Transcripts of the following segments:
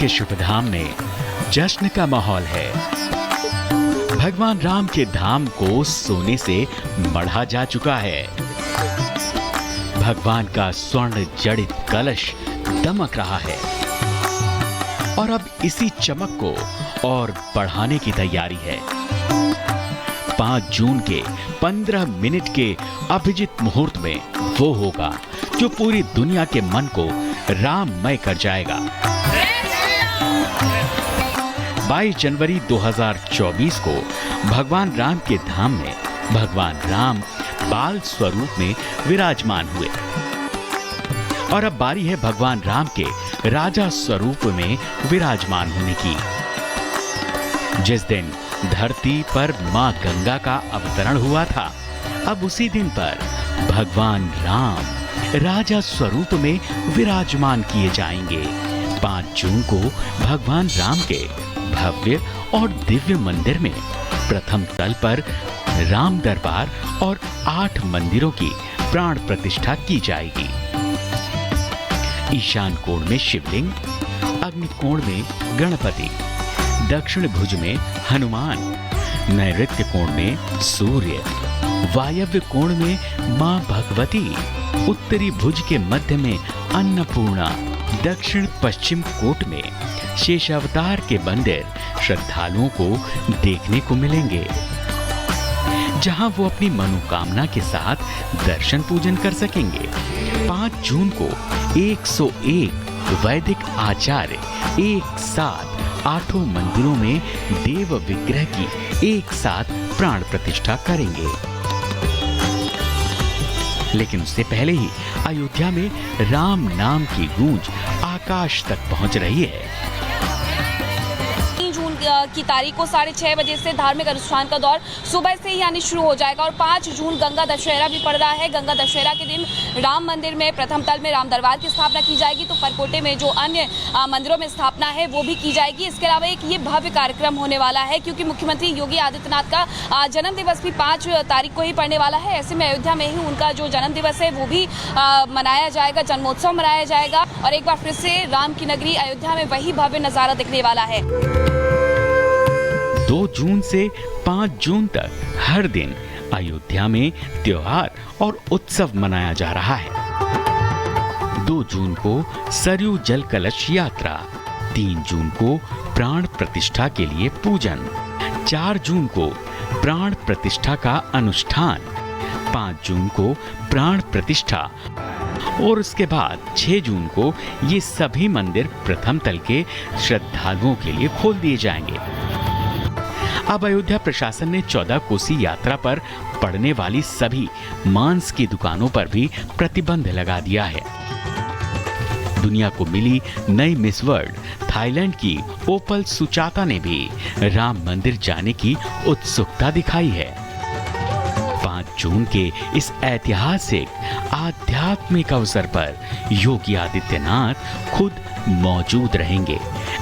के शुभ धाम में जश्न का माहौल है। भगवान राम के धाम को सोने से मढ़ा जा चुका है। भगवान का स्वर्ण जड़ित कलश दमक रहा है और अब इसी चमक को और बढ़ाने की तैयारी है। 5 जून के 15 मिनट के अभिजीत मुहूर्त में वो होगा जो पूरी दुनिया के मन को राममय कर जाएगा। 22 जनवरी 2024 को भगवान राम के धाम में भगवान राम बाल स्वरूप में विराजमान हुए और अब बारी है भगवान राम के राजा स्वरूप में विराजमान होने की। जिस दिन धरती पर मां गंगा का अवतरण हुआ था, अब उसी दिन पर भगवान राम राजा स्वरूप में विराजमान किए जाएंगे। 5 जून को भगवान राम के भव्य और दिव्य मंदिर में प्रथम तल पर राम दरबार और 8 मंदिरों की प्राण प्रतिष्ठा की जाएगी। ईशान कोण में शिवलिंग, अग्नि कोण में गणपति, दक्षिण भुज में हनुमान, नैऋत्य कोण में सूर्य, वायव्य कोण में मां भगवती, उत्तरी भुज के मध्य में अन्नपूर्णा, दक्षिण पश्चिम कोट में शेषावतार के मंदिर श्रद्धालुओं को देखने को मिलेंगे, जहां वो अपनी मनोकामना के साथ दर्शन पूजन कर सकेंगे। 5 जून को 101 वैदिक आचार्य एक साथ 8 मंदिरों में देव विग्रह की एक साथ प्राण प्रतिष्ठा करेंगे। लेकिन उससे पहले ही अयोध्या में राम नाम की गूंज आकाश तक पहुंच रही है। की तारीख को 6:30 बजे से धार्मिक अनुष्ठान का दौर सुबह से ही आनी शुरू हो जाएगा और 5 जून गंगा दशहरा भी पड़ रहा है। गंगा दशहरा के दिन राम मंदिर में प्रथम तल में राम दरबार की स्थापना की जाएगी, तो परकोटे में जो अन्य मंदिरों में स्थापना है वो भी की जाएगी। इसके अलावा एक ये भव्य कार्यक्रम होने वाला है क्योंकि मुख्यमंत्री योगी आदित्यनाथ का जन्म दिवस भी 5 तारीख को ही पड़ने वाला है। ऐसे में अयोध्या में ही उनका जो जन्म दिवस है वो भी मनाया जाएगा, जन्मोत्सव मनाया जाएगा और एक बार फिर से राम की नगरी अयोध्या में वही भव्य नजारा दिखने वाला है। 2 जून से 5 जून तक हर दिन अयोध्या में त्योहार और उत्सव मनाया जा रहा है। 2 जून को सरयू जल कलश यात्रा, 3 जून को प्राण प्रतिष्ठा के लिए पूजन, 4 जून को प्राण प्रतिष्ठा का अनुष्ठान, 5 जून को प्राण प्रतिष्ठा और उसके बाद 6 जून को ये सभी मंदिर प्रथम तल के श्रद्धालुओं के लिए खोल दिए जाएंगे। अब अयोध्या प्रशासन ने 14 कोसी यात्रा पर पड़ने वाली सभी मांस की दुकानों पर भी प्रतिबंध लगा दिया है। दुनिया को मिली नई मिस वर्ल्ड थाईलैंड की ओपल सुचाता ने भी राम मंदिर जाने की उत्सुकता दिखाई है। 5 जून के इस ऐतिहासिक आध्यात्मिक अवसर पर योगी आदित्यनाथ खुद मौजूद रहेंगे।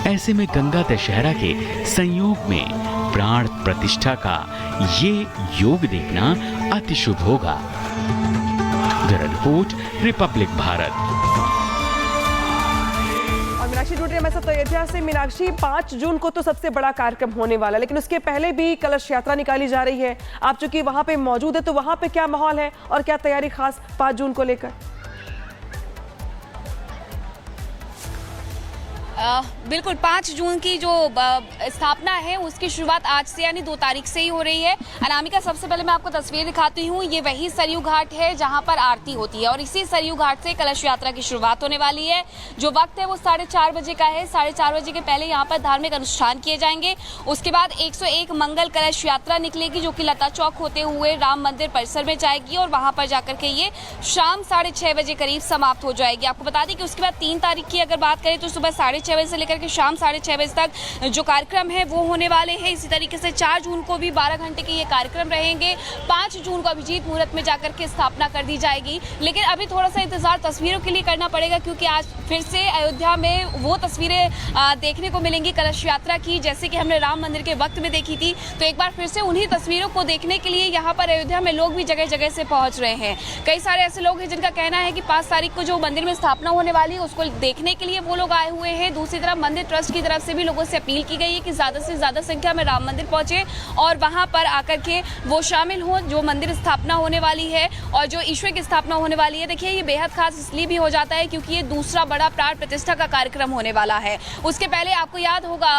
ऐसे में गंगा दशहरा के संयोग में प्राण प्रतिष्ठा का ये योग देखना अति शुभ होगा। Bureau report, Republic Bharat. और मीनाक्षी जुड़ रही है हमारे साथ अयोध्या से। मीनाक्षी, 5 जून को तो सबसे बड़ा कार्यक्रम होने वाला है, लेकिन उसके पहले भी कलश यात्रा निकाली जा रही है। आप चूंकि वहां पे मौजूद है, तो वहां पे क्या माहौल है और क्या तैयारी खास 5 जून को लेकर? बिल्कुल 5 जून की जो स्थापना है उसकी शुरुआत आज से यानी 2 तारीख से ही हो रही है। अनामिका, सबसे पहले मैं आपको तस्वीर दिखाती हूँ। ये वही सरयू घाट है जहाँ पर आरती होती है और इसी सरयू घाट से कलश यात्रा की शुरुआत होने वाली है। जो वक्त है वो 4:30 बजे का है। 4:30 बजे के पहले यहाँ पर धार्मिक अनुष्ठान किए जाएंगे। उसके बाद 101 मंगल कलश यात्रा निकलेगी जो कि लता चौक होते हुए राम मंदिर परिसर में जाएगी और वहाँ पर जाकर के ये शाम 6:30 बजे करीब समाप्त हो जाएगी। आपको बता दें कि उसके बाद 3 तारीख की अगर बात करें तो सुबह 6:30 बजे से लेकर के शाम 6:30 बजे तक जो कार्यक्रम है वो होने वाले हैं। इसी तरीके से 4 जून को भी 12 घंटे के ये कार्यक्रम रहेंगे। 5 जून को अभिजीत मुहूर्त में जाकर के स्थापना कर दी जाएगी। लेकिन अभी थोड़ा सा इंतजार तस्वीरों के लिए करना पड़ेगा क्योंकि आज फिर से अयोध्या में वो तस्वीरें देखने को मिलेंगी कलश यात्रा की, जैसे कि हमने राम मंदिर के वक्त में देखी थी। तो एक बार फिर से उन्हीं तस्वीरों को देखने के लिए यहाँ पर अयोध्या में लोग भी जगह जगह से पहुंच रहे हैं। कई सारे ऐसे लोग हैं जिनका कहना है कि 5 तारीख को जो मंदिर में स्थापना होने वाली है उसको देखने के लिए वो लोग आए हुए हैं। दूसरी तरफ मंदिर ट्रस्ट की तरफ से भी लोगों से अपील की गई है कि ज़्यादा से ज़्यादा संख्या में राम मंदिर पहुंचे और वहां पर आकर के वो शामिल हों जो मंदिर स्थापना होने वाली है और जो ईश्वर की स्थापना होने वाली है। देखिए, ये बेहद खास इसलिए भी हो जाता है क्योंकि ये दूसरा बड़ा प्राण प्रतिष्ठा का कार्यक्रम होने वाला है। उसके पहले आपको याद होगा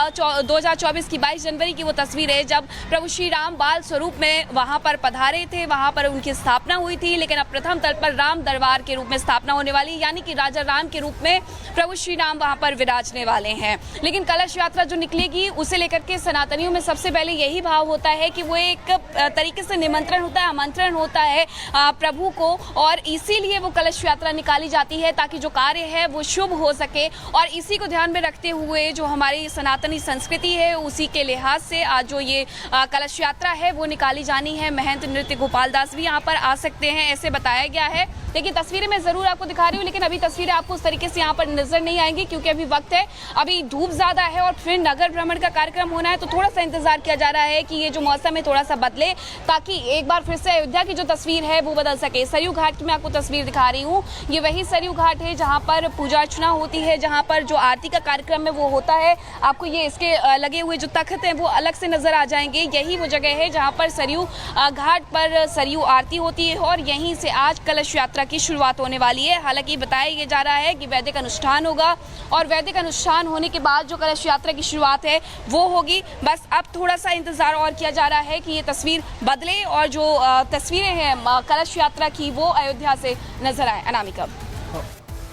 2024 की 22 जनवरी की वो तस्वीर है जब प्रभु श्री राम बाल स्वरूप में वहां पर पधारे थे, वहां पर उनकी स्थापना हुई थी। लेकिन अब प्रथम तल पर राम दरबार के रूप में स्थापना होने वाली है, यानी कि राजा राम के रूप में प्रभु श्री राम वहां पर विराजने वाले हैं। लेकिन कलश यात्रा जो निकलेगी उसे लेकर के सनातनियों में सबसे पहले यही भाव होता है कि वो एक तरीके से निमंत्रण होता है, आमंत्रण होता है प्रभु को, और इसीलिए वो कलश यात्रा निकाली जाती है ताकि जो कार्य है वो शुभ हो सके। और इसी को ध्यान में रखते हुए जो हमारी सनातनी संस्कृति है उसी के लिहाज से आज जो ये कलश यात्रा है वो निकाली जानी है। महंत नृत्य गोपाल दास भी यहाँ पर आ सकते हैं, ऐसे बताया गया है। देखिए, तस्वीरें मैं जरूर आपको दिखा रही हूँ, लेकिन अभी तस्वीरें आपको उस तरीके से यहाँ पर नजर नहीं आएंगी क्योंकि अभी वक्त है, अभी धूप ज्यादा है और फिर नगर भ्रमण का कार्यक्रम होना है, तो थोड़ा सा इंतजार किया जा रहा है कि ये जो मौसम है थोड़ा सा बदले ताकि एक बार फिर से अयोध्या की जो तस्वीर है वो बदल सके। सरयू घाट की मैं आपको तस्वीर दिखा रही हूँ, ये वही सरयू घाट है जहाँ पर पूजा अर्चना होती है, जहाँ पर जो आरती का कार्यक्रम है वो होता है। आपको ये इसके लगे हुए जो तख्त हैं वो अलग से नजर आ जाएंगे। यही वो जगह है जहाँ पर सरयू घाट पर सरयू आरती होती है और यहीं से आज कलश यात्रा की शुरुआत होने वाली है। हालांकि बताया ये जा रहा है कि वैदिक अनुष्ठान होगा और वैदिक अनुष्ठान होने के बाद जो कलश यात्रा की शुरुआत है वो होगी। बस अब थोड़ा सा इंतजार और किया जा रहा है कि ये तस्वीर बदले और जो तस्वीरें हैं कलश यात्रा की वो अयोध्या से नजर आए। अनामिका।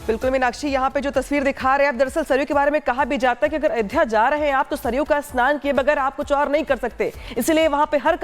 बिल्कुल मीनाक्षी, यहाँ पे जो तस्वीर दिखा रहे हैं आप, दरअसल सरयू के बारे में कहा भी जाता है कि अगर अयोध्या जा रहे हैं आप तो सरयू का स्नान किए बगैर आप कुछ और नहीं कर सकते, इसलिए वहाँ पे हर